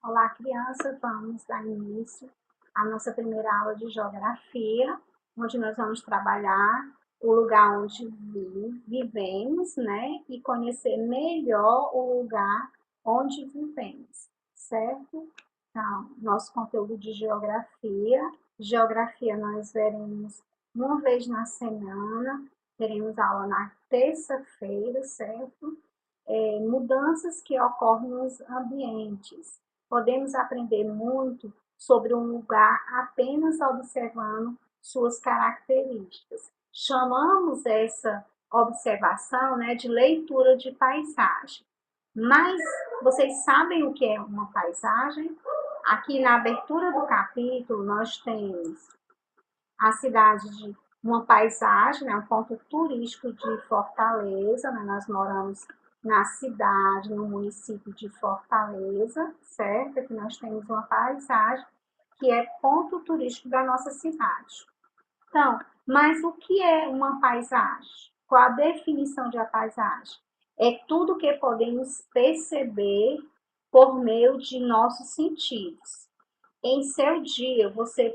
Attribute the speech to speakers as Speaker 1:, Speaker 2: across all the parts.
Speaker 1: Olá, criança, vamos dar início à nossa primeira aula de geografia, onde nós vamos trabalhar o lugar onde vivemos, né? E conhecer melhor o lugar onde vivemos, certo? Então, nosso conteúdo de geografia. Geografia nós veremos uma vez na semana, teremos aula na terça-feira, certo? Mudanças que ocorrem nos ambientes. Podemos aprender muito sobre um lugar apenas observando suas características. Chamamos essa observação, né, de leitura de paisagem. Mas vocês sabem o que é uma paisagem? Aqui na abertura do capítulo, nós temos a cidade de uma paisagem, né, um ponto turístico de Fortaleza, né, nós moramos na cidade, no município de Fortaleza, certo? Aqui nós temos uma paisagem que é ponto turístico da nossa cidade. Então, mas o que é uma paisagem? Qual a definição de a paisagem? É tudo que podemos perceber por meio de nossos sentidos. Em seu dia, você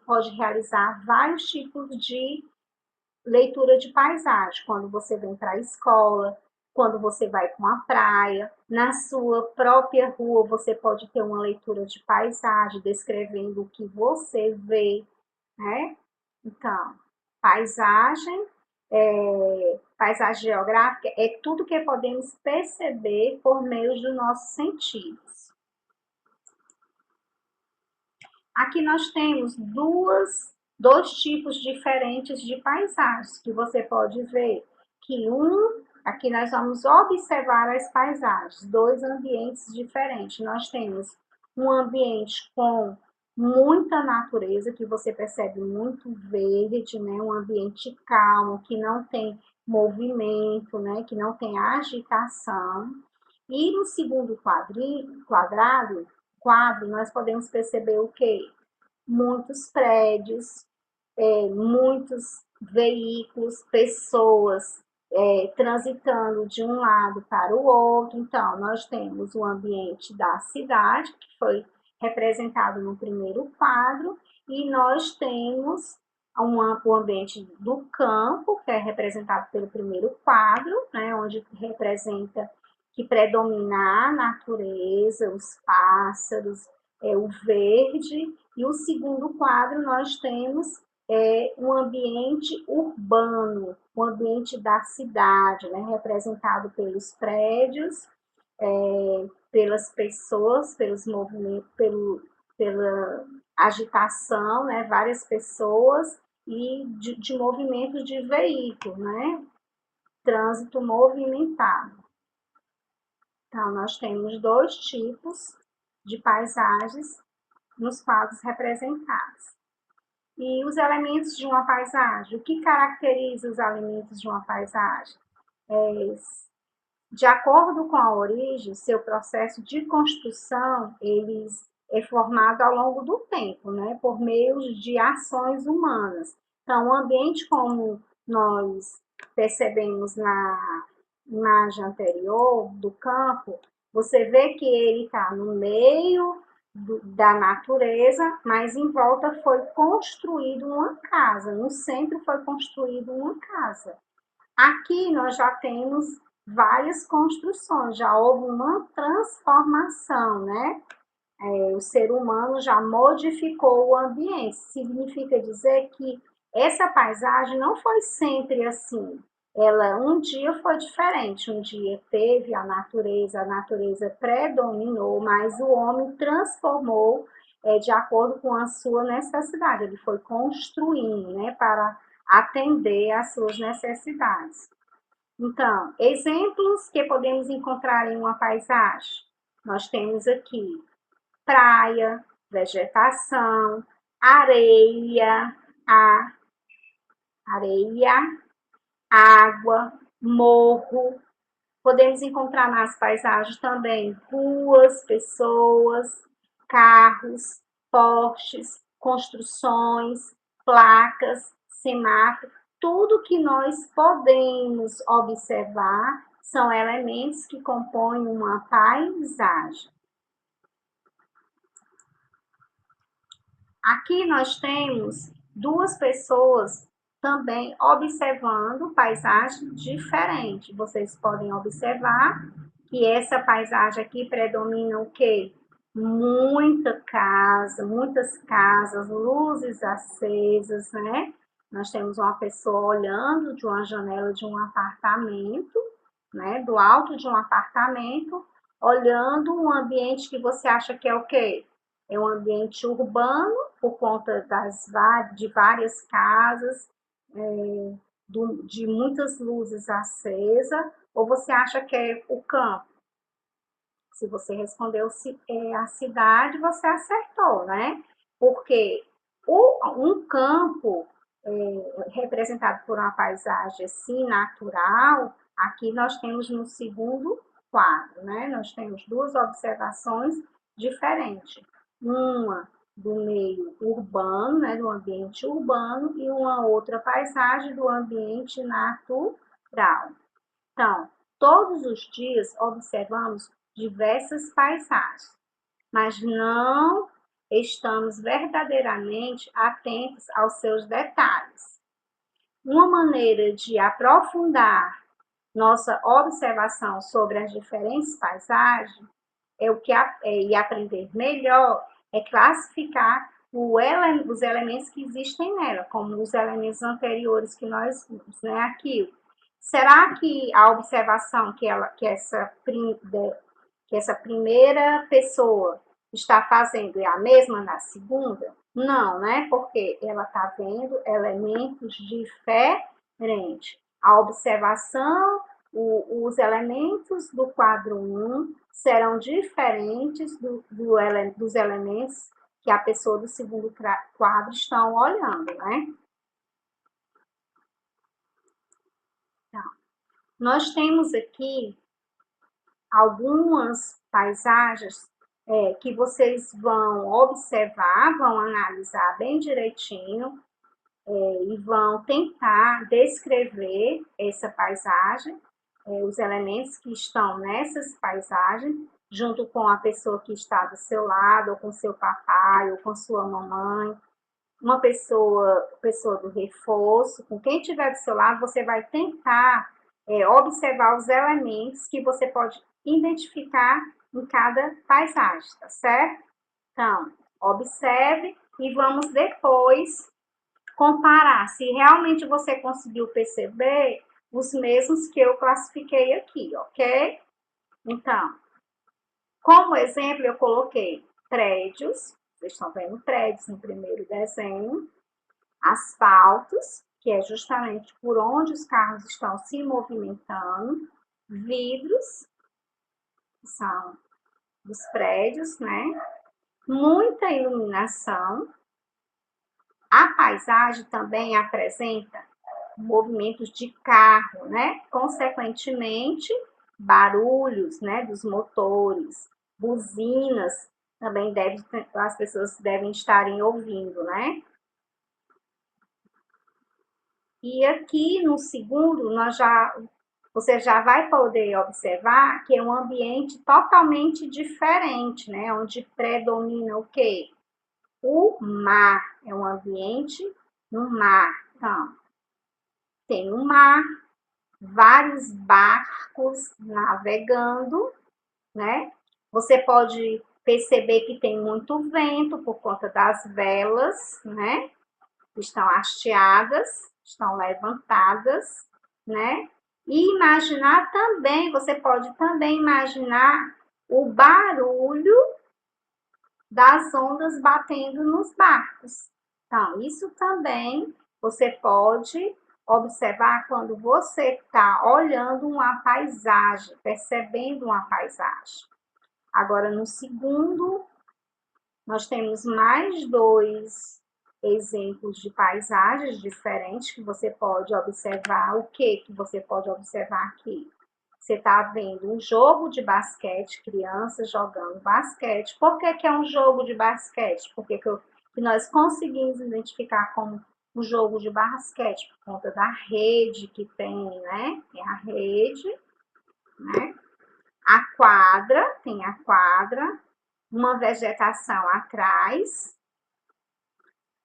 Speaker 1: pode realizar vários tipos de leitura de paisagem. Quando você vem para a escola, quando você vai para uma praia, na sua própria rua, você pode ter uma leitura de paisagem, descrevendo o que você vê, né? Então, paisagem, paisagem geográfica é tudo que podemos perceber por meio dos nossos sentidos. Aqui nós temos dois tipos diferentes de paisagens que você pode ver. Aqui nós vamos observar as paisagens, dois ambientes diferentes. Nós temos um ambiente com muita natureza, que você percebe muito verde, né? Um ambiente calmo, que não tem movimento, né? Que não tem agitação. E no segundo quadro, nós podemos perceber o quê? Muitos prédios, muitos veículos, pessoas transitando de um lado para o outro. Então, nós temos o ambiente da cidade, que foi representado no primeiro quadro, e nós temos o ambiente do campo, que é representado pelo primeiro quadro, né, onde representa que predomina a natureza, os pássaros, o verde, e o segundo quadro nós temos um ambiente urbano, um ambiente da cidade, né, representado pelos prédios, pelas pessoas, pelos movimentos, pela agitação, né, várias pessoas e de movimento de veículo, né, trânsito movimentado. Então, nós temos dois tipos de paisagens nos quadros representados. E os elementos de uma paisagem, o que caracteriza os elementos de uma paisagem? De acordo com a origem, seu processo de construção, eles é formado ao longo do tempo, né, por meio de ações humanas. Então, o ambiente como nós percebemos na imagem anterior do campo, você vê que ele está no meio da natureza, mas em volta foi construído uma casa, no centro foi construído uma casa. Aqui nós já temos várias construções, já houve uma transformação, né? O ser humano já modificou o ambiente. Significa dizer que essa paisagem não foi sempre assim. Ela um dia foi diferente, um dia teve a natureza predominou, mas o homem transformou de acordo com a sua necessidade. Ele foi construindo, né, para atender às suas necessidades. Então, exemplos que podemos encontrar em uma paisagem. Nós temos aqui praia, vegetação, areia, a areia, água, morro. Podemos encontrar nas paisagens também ruas, pessoas, carros, postes, construções, placas, semáforos. Tudo que nós podemos observar são elementos que compõem uma paisagem. Aqui nós temos duas pessoas também observando paisagem diferente. Vocês podem observar que essa paisagem aqui predomina o quê? Muitas casas, luzes acesas, né? Nós temos uma pessoa olhando de uma janela de um apartamento, né? Do alto de um apartamento, olhando um ambiente que você acha que é o quê? É um ambiente urbano, por conta de várias casas, de muitas luzes acesas, ou você acha que é o campo? Se você respondeu a cidade, você acertou, né? Porque um campo representado por uma paisagem assim natural, aqui nós temos no segundo quadro, né? Nós temos duas observações diferentes. Uma do meio urbano, né, do ambiente urbano, e uma outra paisagem do ambiente natural. Então, todos os dias observamos diversas paisagens, mas não estamos verdadeiramente atentos aos seus detalhes. Uma maneira de aprofundar nossa observação sobre as diferentes paisagens e aprender melhor é classificar os elementos que existem nela, como os elementos anteriores que nós vimos, né? Aqui. Será que a observação que essa primeira pessoa está fazendo é a mesma na segunda? Não, né? Porque ela está vendo elementos diferentes. A observação, os elementos do quadro 1 serão diferentes dos elementos que a pessoa do segundo quadro estão olhando, né? Então, nós temos aqui algumas paisagens que vocês vão observar, vão analisar bem direitinho e vão tentar descrever essa paisagem, os elementos que estão nessas paisagens, junto com a pessoa que está do seu lado, ou com seu papai, ou com sua mamãe, uma pessoa do reforço, com quem estiver do seu lado, você vai tentar observar os elementos que você pode identificar em cada paisagem, tá certo? Então, observe e vamos depois comparar se realmente você conseguiu perceber os mesmos que eu classifiquei aqui, ok? Então, como exemplo, eu coloquei prédios, vocês estão vendo prédios no primeiro desenho, asfaltos, que é justamente por onde os carros estão se movimentando, vidros, que são dos prédios, né? Muita iluminação. A paisagem também apresenta movimentos de carro, né? Consequentemente, barulhos, né, dos motores, buzinas, também as pessoas devem estarem ouvindo, né? E aqui no segundo, você já vai poder observar que é um ambiente totalmente diferente, né? Onde predomina o quê? O mar, é um ambiente no mar. Então, tem o mar, vários barcos navegando, né? Você pode perceber que tem muito vento por conta das velas, né? Estão hasteadas, estão levantadas, né? E imaginar também, você pode também imaginar o barulho das ondas batendo nos barcos. Então, isso também você pode observar quando você está olhando uma paisagem, percebendo uma paisagem. Agora, no segundo, nós temos mais dois exemplos de paisagens diferentes que você pode observar. O que você pode observar aqui? Você está vendo um jogo de basquete, crianças jogando basquete. Por que é um jogo de basquete? Porque que nós conseguimos identificar como um jogo de basquete por conta da rede que tem, né? É a rede, né? A quadra, tem a quadra, uma vegetação atrás,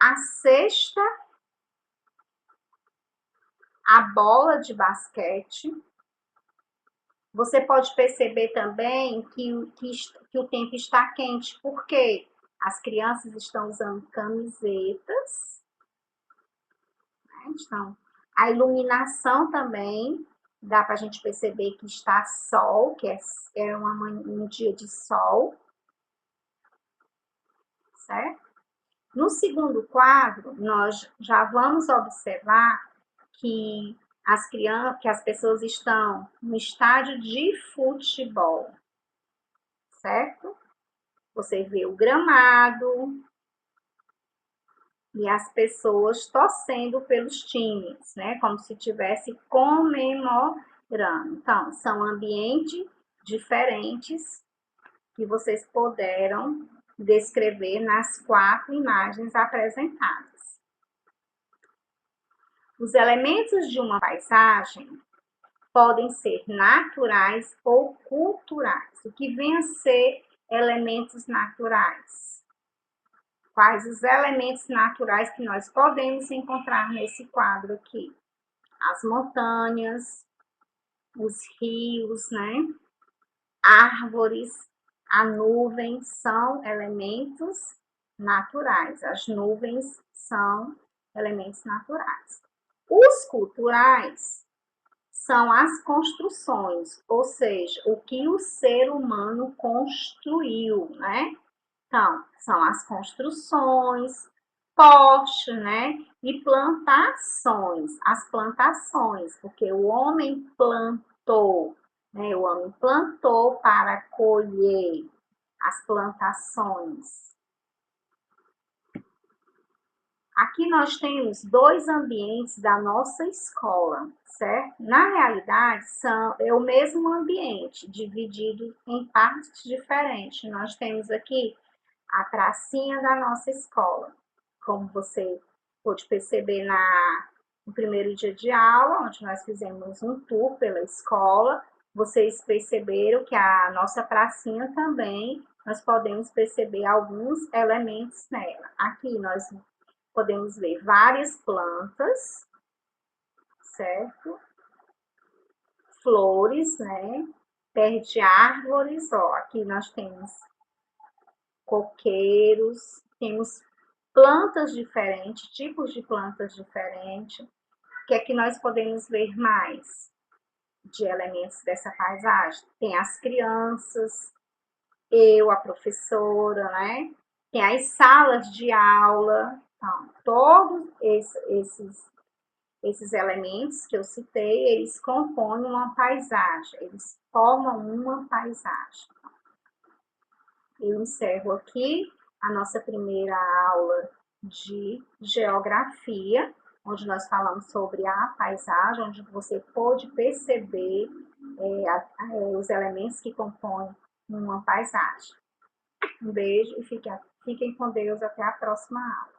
Speaker 1: a cesta, a bola de basquete. Você pode perceber também que o tempo está quente, porque as crianças estão usando camisetas, né? Então, a iluminação também, dá para a gente perceber que está sol, que é um dia de sol, certo? No segundo quadro, nós já vamos observar que que as pessoas estão no estádio de futebol, certo? Você vê o gramado e as pessoas torcendo pelos times, né? Como se estivesse comemorando. Então, são ambientes diferentes que vocês puderam descrever nas 4 imagens apresentadas. Os elementos de uma paisagem podem ser naturais ou culturais. O que vem a ser elementos naturais? Quais os elementos naturais que nós podemos encontrar nesse quadro aqui? As montanhas, os rios, né? Árvores, a nuvem são elementos naturais. As nuvens são elementos naturais. Os culturais são as construções, ou seja, o que o ser humano construiu, né? Então, são as construções, poste, né? E plantações, as plantações, porque o homem plantou, né? O homem plantou para colher as plantações. Aqui nós temos 2 ambientes da nossa escola, certo? Na realidade, é o mesmo ambiente, dividido em partes diferentes. Nós temos aqui a pracinha da nossa escola. Como você pôde perceber no primeiro dia de aula, onde nós fizemos um tour pela escola, vocês perceberam que a nossa pracinha também, nós podemos perceber alguns elementos nela. Aqui nós podemos ver várias plantas, certo? Flores, né? Pé de árvores, ó, aqui nós temos coqueiros, temos plantas diferentes, tipos de plantas diferentes. O que é que nós podemos ver mais de elementos dessa paisagem? Tem as crianças, eu, a professora, né? Tem as salas de aula. Então, todos esses elementos que eu citei, eles compõem uma paisagem, eles formam uma paisagem. Eu encerro aqui a nossa primeira aula de geografia, onde nós falamos sobre a paisagem, onde você pôde perceber os elementos que compõem uma paisagem. Um beijo e fiquem com Deus até a próxima aula.